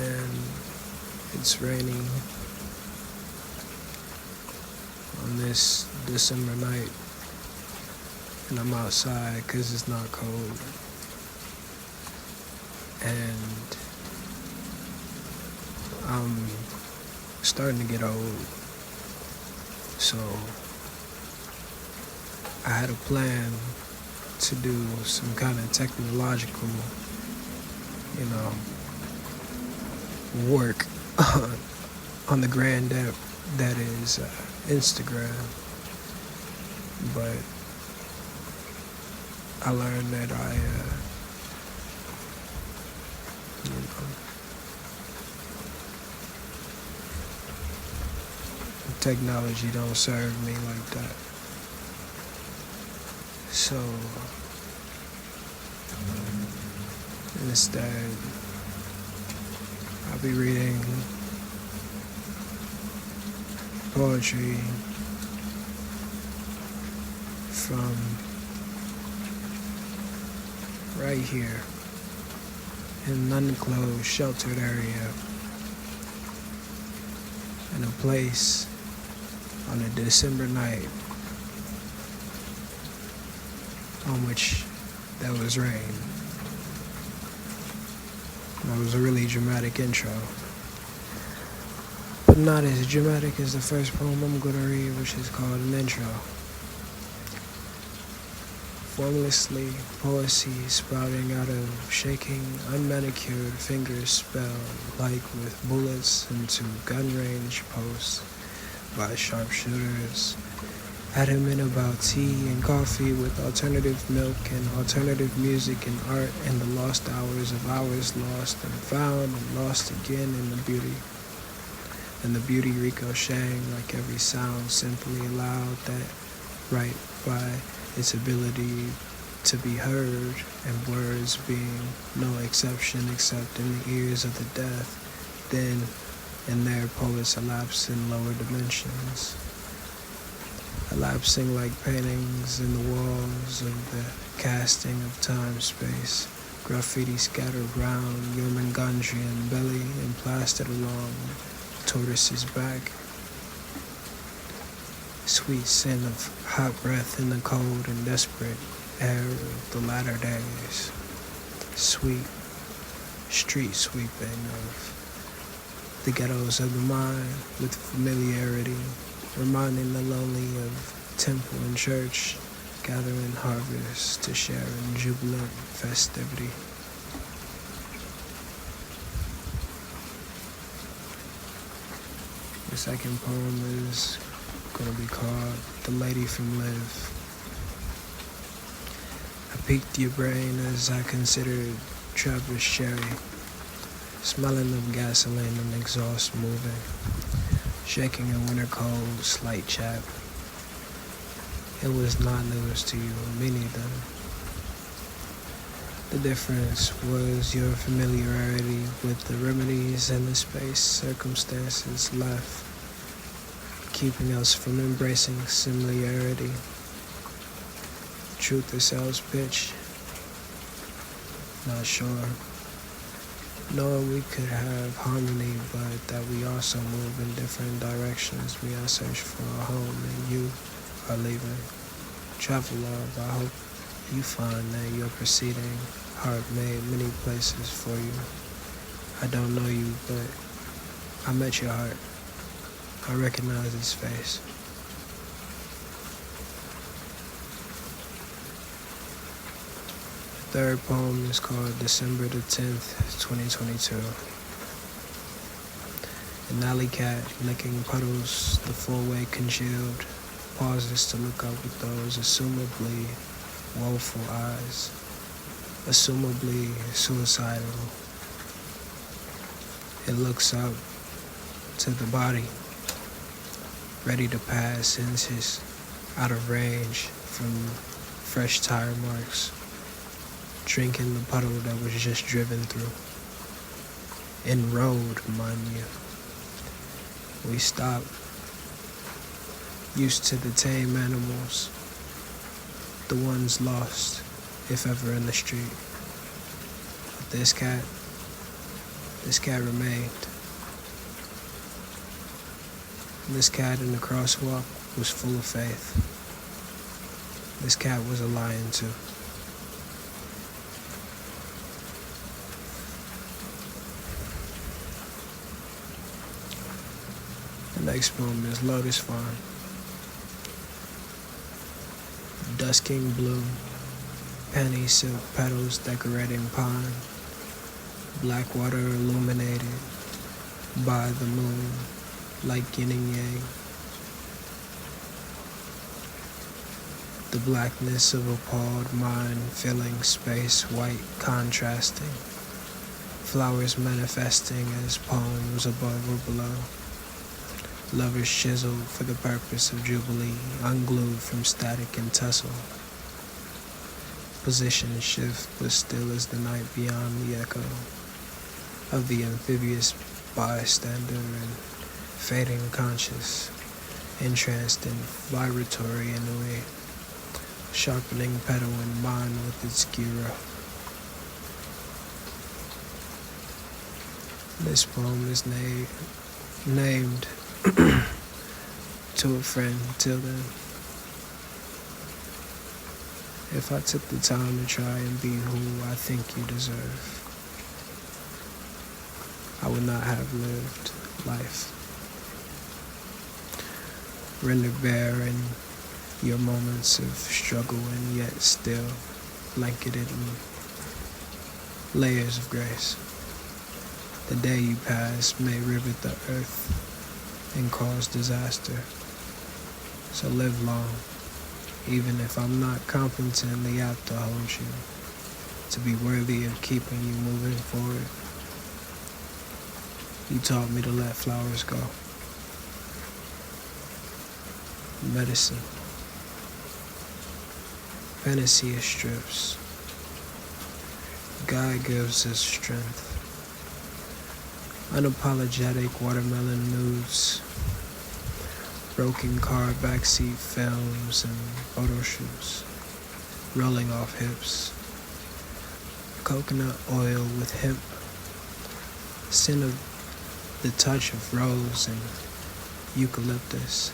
and it's raining on this December night, and I'm outside because it's not cold, and I'm starting to get old, so I had a plan to do some kind of technological, work on the grand that is Instagram, but I learned that technology don't serve me like that. So instead, I'll be reading poetry from right here in an unenclosed, sheltered area in a place on a December night on which there was rain. That was a really dramatic intro, but not as dramatic as the first poem I'm going to read, which is called an intro. Formlessly, poesy sprouting out of shaking, unmanicured fingers spelled like with bullets into gun range posts by sharpshooters. Adamant about tea and coffee with alternative milk and alternative music and art and the lost hours of hours lost and found and lost again in the beauty. And the beauty ricocheting like every sound simply allowed that right by its ability to be heard, and words being no exception except in the ears of the deaf, then and there poets elapse in lower dimensions, elapsing like paintings in the walls of the casting of time-space, graffiti scattered round Jormungandrian belly and plastered along tortoise's back. Sweet scent of hot breath in the cold and desperate air of the latter days. Sweet street sweeping of the ghettos of the mind with familiarity, reminding the lonely of temple and church, gathering harvest to share in jubilant festivity. The second poem is going to be called The Lady from Live. I piqued your brain as I considered Travis Cherry, smelling of gasoline and exhaust moving, shaking a winter cold, slight chap. It was not news to you, me neither. The difference was your familiarity with the remedies and the space circumstances left, keeping us from embracing similarity. Truth or sales pitch? Not sure. Knowing we could have harmony, but that we also move in different directions. We are searching for a home, and you are leaving. Travel love, I hope you find that your proceeding heart made many places for you. I don't know you, but I met your heart. I recognize its face. The third poem is called December the 10th, 2022. An alley cat licking puddles, the four-way congealed, pauses to look up with those assumably woeful eyes, assumably suicidal. It looks up to the body, ready to pass inches out of range from fresh tire marks, drinking the puddle that was just driven through. In road, mind you. We stop, used to the tame animals, the ones lost, if ever in the street. But this cat, This cat remained. This cat in the crosswalk was full of faith. This cat was a lion too. The next poem is Lotus Farm. Dusking blue, penny silk petals decorating pond, black water illuminated by the moon like yin and yang. The blackness of appalled mind filling space, white contrasting, flowers manifesting as poems above or below. Lovers chiseled for the purpose of jubilee, unglued from static and tussle. Position shift, but still as the night beyond the echo of the amphibious bystander and fading conscious, entranced in vibratory ennui, sharpening pedal in mind with its gear up. This poem is named to a friend. Till then, if I took the time to try and be who I think you deserve, I would not have lived life. Rendered bare in your moments of struggle and yet still blanketed in layers of grace. The day you pass may rivet the earth and cause disaster. So live long, even if I'm not competently apt to hold you, to be worthy of keeping you moving forward. You taught me to let flowers go. Medicine. Panacea strips. God gives us strength. Unapologetic watermelon nudes. Broken car backseat films and photo shoots. Rolling off hips. Coconut oil with hemp. Scent of the touch of rose and eucalyptus.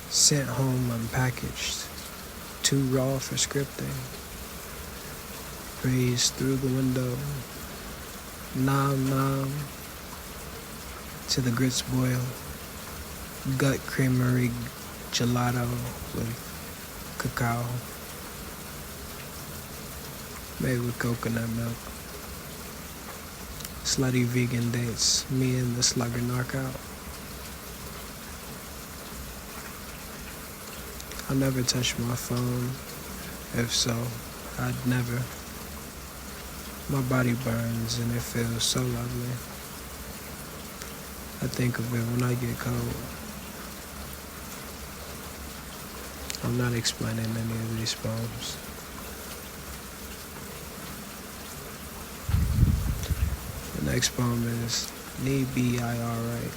Sent home unpackaged. Too raw for scripting. Breeze through the window. Nom nom. To the grits boil. Gut creamery gelato with cacao. Made with coconut milk. Slutty vegan dates. Me and the slugger knock out. I never touch my phone. If so, I'd never. My body burns and it feels so lovely. I think of it when I get cold. I'm not explaining any of these poems. The next poem is Need Be I Alright.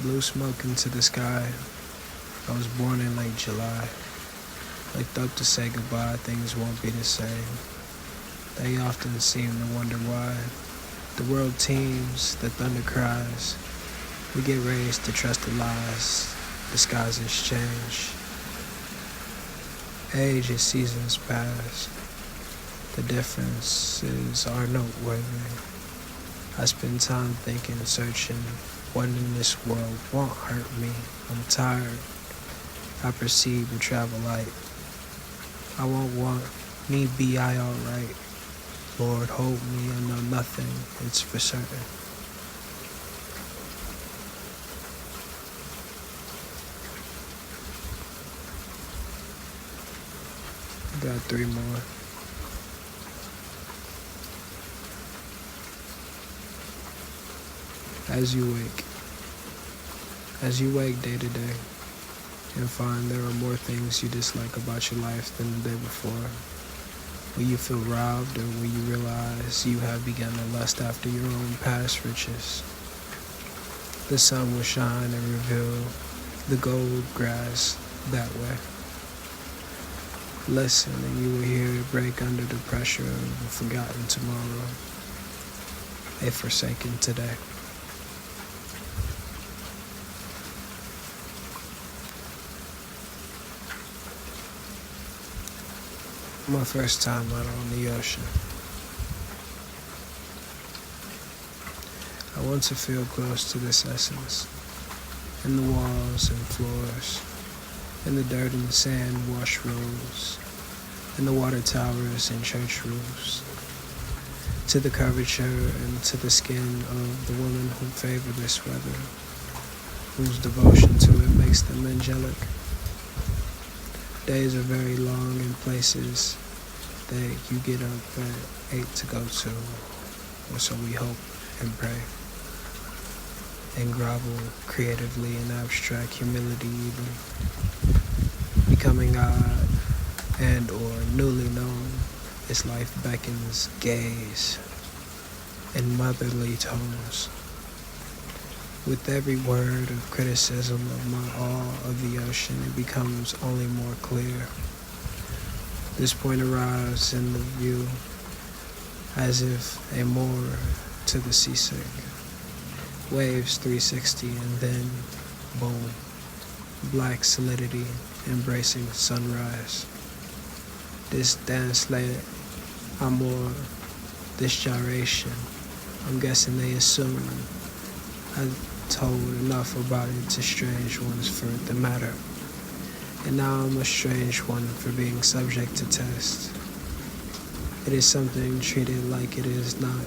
Blue smoke into the sky. I was born in late July. Licked up to say goodbye, things won't be the same. They often seem to wonder why. The world teems, the thunder cries. We get raised to trust the lies. Disguises change. Age as seasons pass. The differences are noteworthy. I spend time thinking, searching. What in this world won't hurt me? I'm tired. I perceive and travel light. I won't want me be I alright. Lord, hold me, I know nothing, it's for certain. Got 3 more. As you wake day to day and find there are more things you dislike about your life than the day before, will you feel robbed, or will you realize you have begun to lust after your own past riches? The sun will shine and reveal the gold grass that way. Listen, and you will hear it break under the pressure of a forgotten tomorrow, a forsaken today. My first time out on the ocean. I want to feel close to this essence, in the walls and floors, in the dirt and sand wash roads, in the water towers and church roofs, to the curvature and to the skin of the women who favor this weather, whose devotion to it makes them angelic. Days are very long in places that you get up at 8 to go to, or so we hope and pray, and grovel creatively in abstract humility even, becoming odd and or newly known as life beckons gaze in motherly tones. With every word of criticism of my awe of the ocean, it becomes only more clear. This point arrives in the view as if a moor to the seasick. Waves 360 and then, boom, black solidity embracing sunrise. This dance led amour, this gyration, I'm guessing they assume I told enough about it to strange ones for it to matter. And now I'm a strange one for being subject to test. It is something treated like it is not.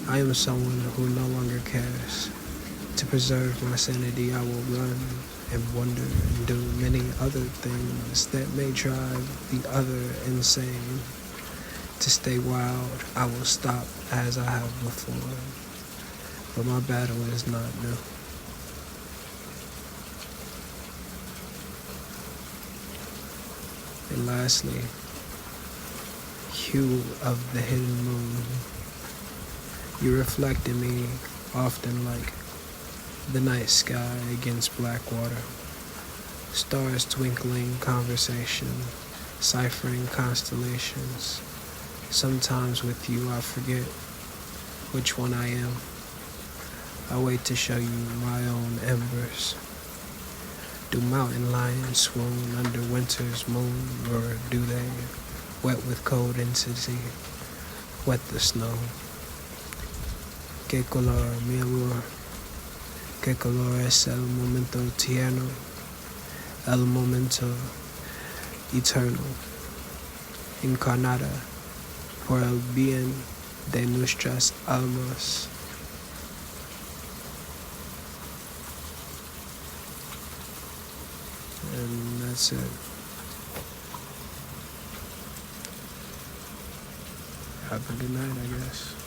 I am someone who no longer cares. To preserve my sanity, I will run and wonder and do many other things that may drive the other insane. To stay wild, I will stop as I have before. But my battle is not new. And lastly, hue of the hidden moon. You reflect in me often like the night sky against black water. Stars twinkling conversation, ciphering constellations. Sometimes with you I forget which one I am. I wait to show you my own embers. Do mountain lions swoon under winter's moon, or do they, wet with cold intensity, wet the snow? ¿Qué color, mi amor? ¿Qué color es el momento tierno? El momento eterno, encarnada por el bien de nuestras almas. And that's it. Have a good night, I guess.